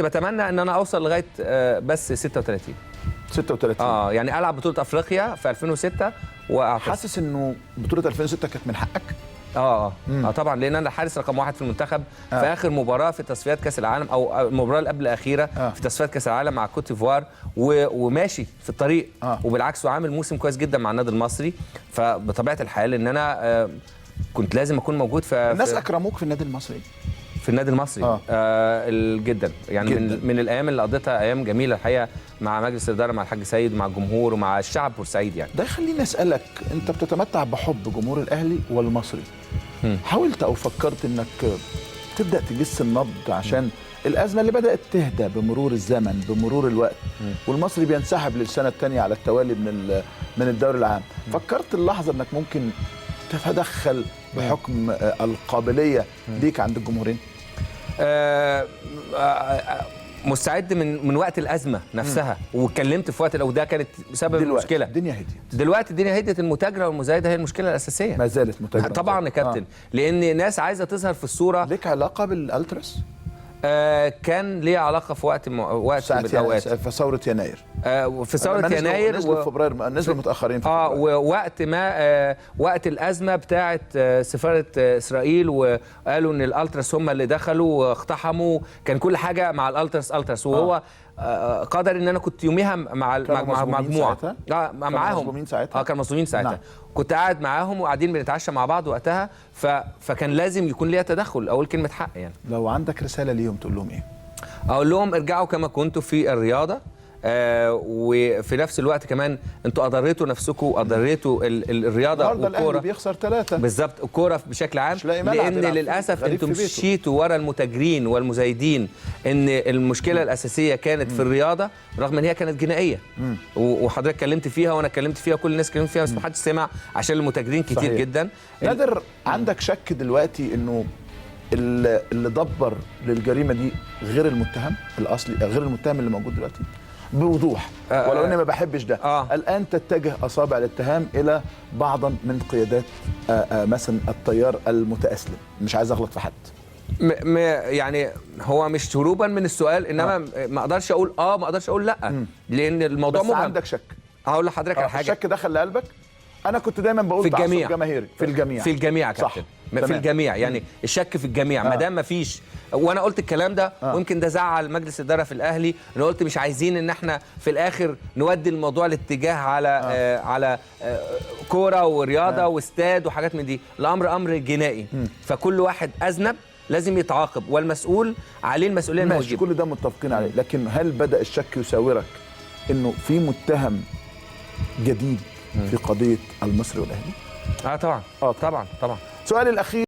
كنت بتمنى ان انا اوصل لغايه بس 36 يعني العب بطوله افريقيا في 2006 واعتزل. حاسس انه بطوله 2006 كانت من حقك؟ طبعا، لان انا الحارس رقم 1 في المنتخب في اخر مباراه في تصفيات كاس العالم، او المباراه اللي قبل الاخيره في تصفيات كاس العالم مع كوت ديفوار، وماشي في الطريق وبالعكس وعامل موسم كويس جدا مع النادي المصري. فبطبيعه الحال ان انا كنت لازم اكون موجود في الناس اكرموك في النادي المصري؟ في النادي المصري جدا يعني جداً. من الايام اللي قضيتها ايام جميله الحقيقه مع مجلس الاداره، مع الحاج سيد ومع الجمهور ومع الشعب بورسعيد. يعني ده يخليني اسالك، انت بتتمتع بحب جمهور الاهلي والمصري. حاولت او فكرت انك تبدا تجس النبض عشان الازمه اللي بدات تهدى بمرور الزمن بمرور الوقت، والمصري بينسحب للسنه الثانيه على التوالي من الدوري العام؟ فكرت اللحظه انك ممكن تتدخل بحكم القابليه ليك عند الجمهورين؟ مستعد من وقت الازمه نفسها، واتكلمت في وقت وده كانت بسبب المشكله. الدنيا هديت دلوقتي، الدنيا هديت. المتاجره والمزايده هي المشكله الاساسيه، ما زالت متاجره طبعا يا كابتن. لان ناس عايزه تظهر في الصوره. ليك علاقه بالالتراس؟ كان ليه علاقه في وقت من الاوقات في ثوره يناير. في ثوره يناير نزلوا في فبراير، نزلوا متاخرين في فبراير. ووقت ما وقت الازمه بتاعه سفاره اسرائيل، وقالوا ان الالتراس هم اللي دخلوا واقتحموا، كان كل حاجه مع الالتراس. وهو قدر ان انا كنت يوميها مع مجموعه معاهم. كانوا مظلومين ساعتها. كنت قاعد معاهم وقاعدين بنتعشى مع بعض وقتها، فكان لازم يكون ليها تدخل، اقول كلمه حق. يعني لو عندك رساله ليهم تقول لهم ايه؟ اقول لهم ارجعوا كما كنتوا في الرياضه، وفي نفس الوقت كمان انتوا اضريتوا نفسكم واضريتوا الرياضه والكوره. الاهلي بيخسر 3 بالظبط، الكوره بشكل عام، لان للاسف انتم مشيتوا ورا المتاجرين والمزايدين. ان المشكله الاساسيه كانت في الرياضه، رغم ان هي كانت جنائيه. وحضرتك اتكلمت فيها وانا اتكلمت فيها وكل الناس اتكلمت فيها، بس ما حدش سمع عشان المتاجرين كتير صحيح. جدا. نادر، عندك شك دلوقتي انه اللي دبر للجريمه دي غير المتهم الاصلي، غير المتهم اللي موجود دلوقتي بوضوح؟ ولو اني ما بحبش ده. الان تتجه اصابع الاتهام الى بعضا من قيادات مثلا التيار المتأسلم. مش عايز اغلط في حد. يعني هو مش هروبا من السؤال، انما ما اقدرش اقول ما اقدرش اقول لا. لان الموضوع مهم. عندك شك؟ هقول لحضرتك على حاجه. الشك دخل لقلبك؟ انا كنت دايما بقول في الجميع، جماهيري في الجميع يا كابتن. في الجميع، يعني الشك في الجميع. ما دام ما فيش، وانا قلت الكلام ده ويمكن ده زعل مجلس الاداره في الاهلي. انا قلت مش عايزين ان احنا في الاخر نودي الموضوع الاتجاه على كوره ورياضه واستاد وحاجات من دي. الامر امر جنائي، فكل واحد اذنب لازم يتعاقب، والمسؤول عليه المسؤوليه الموجبه. كل ده متفقين عليه، لكن هل بدا الشك يساورك انه في متهم جديد في قضيه المصري والاهلي؟ طبعا. طبعا. سؤالي الاخير